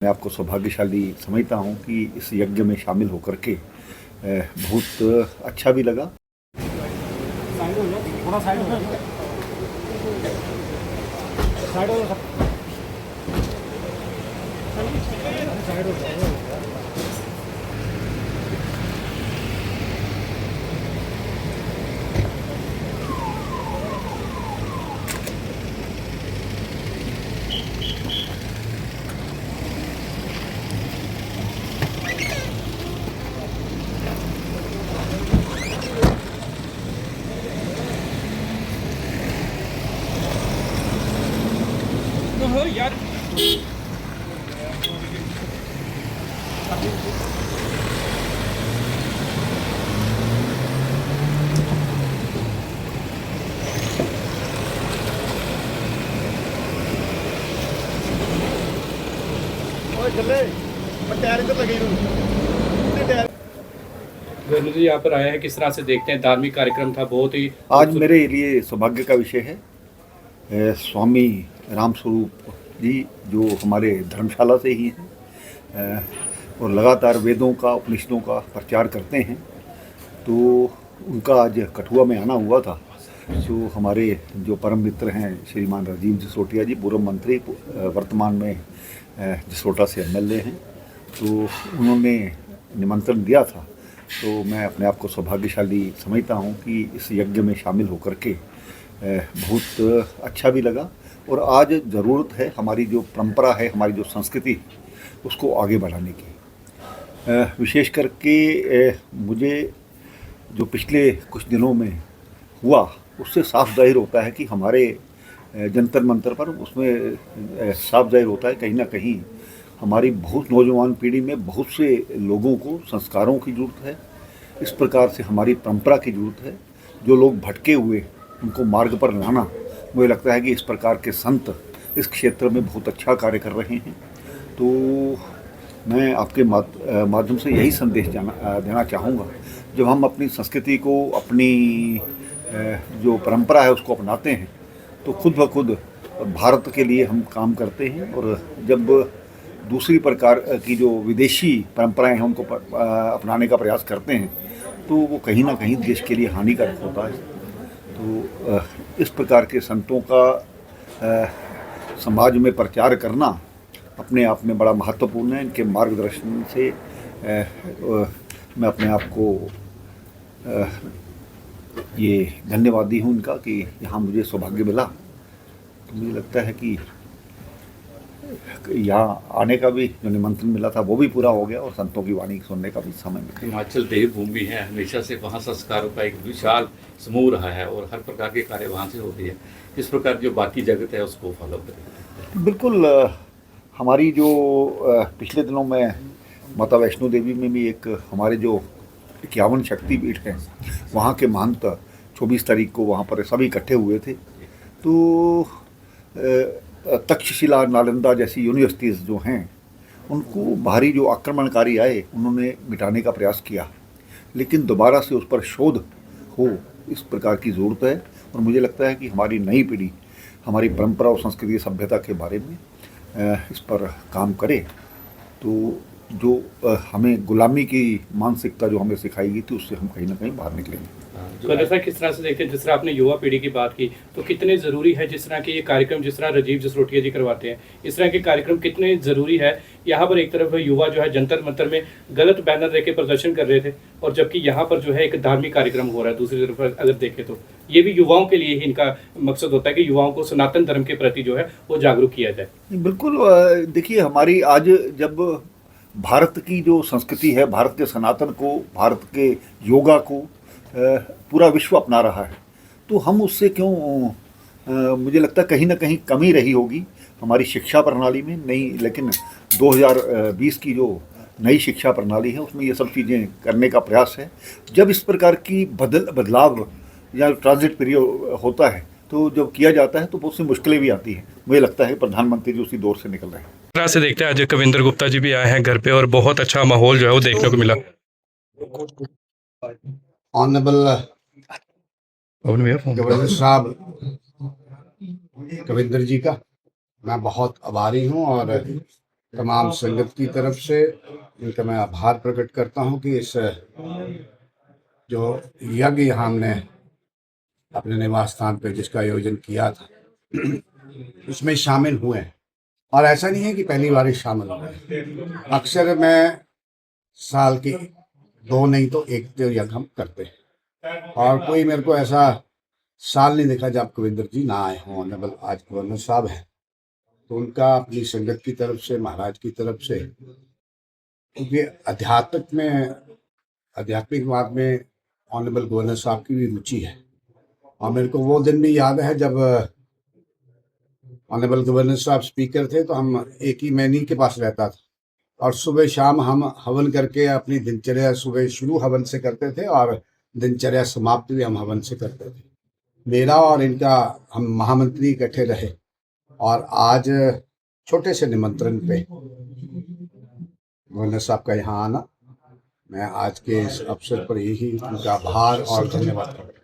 मैं आपको सौभाग्यशाली समझता हूँ कि इस यज्ञ में शामिल होकर के बहुत अच्छा भी लगा। साइड हो जाओ, थोड़ा साइड हो जाओ, साइड हो जाओ, साइड हो जाओ। हो यार गवर्नर जी यहाँ पर आए हैं, किस तरह से देखते हैं? धार्मिक कार्यक्रम था, बहुत ही आज मेरे लिए सौभाग्य का विषय है। स्वामी रामस्वरूप जी जो हमारे धर्मशाला से ही हैं और लगातार वेदों का उपनिषदों का प्रचार करते हैं, तो उनका आज कठुआ में आना हुआ था। जो हमारे जो परम मित्र हैं श्रीमान राजीव जसरोटिया जी, पूर्व मंत्री, वर्तमान में जसरोटा से एमएलए हैं, तो उन्होंने निमंत्रण दिया था। तो मैं अपने आप को सौभाग्यशाली समझता हूँ कि इस यज्ञ में शामिल होकर के बहुत अच्छा भी लगा। और आज ज़रूरत है, हमारी जो परंपरा है, हमारी जो संस्कृति, उसको आगे बढ़ाने की। विशेष करके मुझे जो पिछले कुछ दिनों में हुआ, उससे साफ जाहिर होता है कि हमारे जंतर मंतर पर, उसमें साफ जाहिर होता है कहीं ना कहीं हमारी बहुत नौजवान पीढ़ी में बहुत से लोगों को संस्कारों की ज़रूरत है। इस प्रकार से हमारी परंपरा की ज़रूरत है। जो लोग भटके हुए, उनको मार्ग पर लाना, मुझे लगता है कि इस प्रकार के संत इस क्षेत्र में बहुत अच्छा कार्य कर रहे हैं। तो मैं आपके माध्यम से यही संदेश देना चाहूँगा, जब हम अपनी संस्कृति को, अपनी जो परंपरा है उसको अपनाते हैं, तो खुद ब खुद भारत के लिए हम काम करते हैं। और जब दूसरी प्रकार की जो विदेशी परंपराएं हैं उनको अपनाने का प्रयास करते हैं, तो वो कहीं ना कहीं देश के लिए हानिकारक होता है। तो इस प्रकार के संतों का समाज में प्रचार करना अपने आप में बड़ा महत्वपूर्ण है। इनके मार्गदर्शन से मैं अपने आप को ये धन्यवादी हूँ इनका कि यहाँ मुझे सौभाग्य मिला। तो मुझे लगता है कि यहाँ आने का भी जो निमंत्रण मिला था वो भी पूरा हो गया और संतों की वाणी सुनने का भी समय मिला। हिमाचल देवभूमि है, हमेशा से वहाँ संस्कारों का एक विशाल समूह रहा है और हर प्रकार के कार्य वहाँ से होते हैं। इस प्रकार जो बाकी जगत है उसको फॉलो करें। बिल्कुल। हमारी जो पिछले दिनों में माता वैष्णो देवी में भी एक हमारे जो 51 शक्तिपीठ हैं, वहाँ के महंत 24 तारीख को वहाँ पर सभी इकट्ठे हुए थे। तो तक्षशिला, नालंदा जैसी यूनिवर्सिटीज़ जो हैं, उनको बाहरी जो आक्रमणकारी आए उन्होंने मिटाने का प्रयास किया, लेकिन दोबारा से उस पर शोध हो, इस प्रकार की ज़रूरत है। और मुझे लगता है कि हमारी नई पीढ़ी हमारी परंपरा और संस्कृति सभ्यता के बारे में इस पर काम करे, तो जो हमें गुलामी की मानसिकता जो हमें सिखाई गई थी, उससे हम कहीं ना कहीं बाहर निकलेंगे। तो सर, किस तरह से देखते हैं, जिस तरह आपने युवा पीढ़ी की बात की, तो कितने ज़रूरी है जिस तरह के ये कार्यक्रम, जिस तरह राजीव जसरोटिया जी करवाते हैं, इस तरह के कार्यक्रम कितने ज़रूरी है? यहाँ पर एक तरफ युवा जो है जंतर मंतर में गलत बैनर लेके प्रदर्शन कर रहे थे, और जबकि यहाँ पर जो है एक धार्मिक कार्यक्रम हो रहा है। दूसरी तरफ अगर देखें तो ये भी युवाओं के लिए ही इनका मकसद होता है कि युवाओं को सनातन धर्म के प्रति जो है वो जागरूक किया जाए। बिल्कुल। देखिए, हमारी आज जब भारत की जो संस्कृति है, भारत के सनातन को, भारत के योगा को पूरा विश्व अपना रहा है, तो हम उससे क्यों, मुझे लगता है कहीं ना कहीं कमी रही होगी हमारी शिक्षा प्रणाली में। नहीं, लेकिन 2020 की जो नई शिक्षा प्रणाली है उसमें ये सब चीज़ें करने का प्रयास है। जब इस प्रकार की बदलाव या ट्रांजिट पीरियड होता है, तो जब किया जाता है तो बहुत सी मुश्किलें भी आती हैं। मुझे लगता है प्रधानमंत्री जी उसी दौर से निकल रहे हैं। तरह से देखते हैं, अजय कविंद्र गुप्ता जी भी आए हैं घर पे और बहुत अच्छा माहौल जो है वो देखने को मिला। ऑनरेबल फोन गवर्नर साहब कविंद्र जी का मैं बहुत आभारी हूँ, और तमाम संगत की तरफ से इनका मैं आभार प्रकट करता हूं कि इस जो यज्ञ यहाँ हमने अपने निवास स्थान पे जिसका आयोजन किया था उसमें शामिल हुए हैं। और ऐसा नहीं है कि पहली बार ही शामिल हुए, अक्सर मैं साल की 2 नहीं तो 1 तो यज्ञ हम करते हैं, और कोई मेरे को ऐसा साल नहीं देखा जब कविंदर जी ना आए हों। ऑनरेबल आज गवर्नर साहब हैं, तो उनका अपनी संगत की तरफ से, महाराज की तरफ से, क्योंकि आध्यात्मिक बात में ऑनरेबल गवर्नर साहब की भी रुचि है। और मेरे को वो दिन भी याद है जब ऑनरेबल गवर्नर साहब स्पीकर थे, तो हम एक ही मैनी के पास रहता था, और सुबह शाम हम हवन करके अपनी दिनचर्या सुबह शुरू हवन से करते थे और दिनचर्या समाप्त भी हम हवन से करते थे। मेरा और इनका हम महामंत्री इकट्ठे रहे, और आज छोटे से निमंत्रण पे गवर्नर साहब का यहाँ आना, मैं आज के इस अवसर पर यही उनका आभार और धन्यवाद करता हूँ।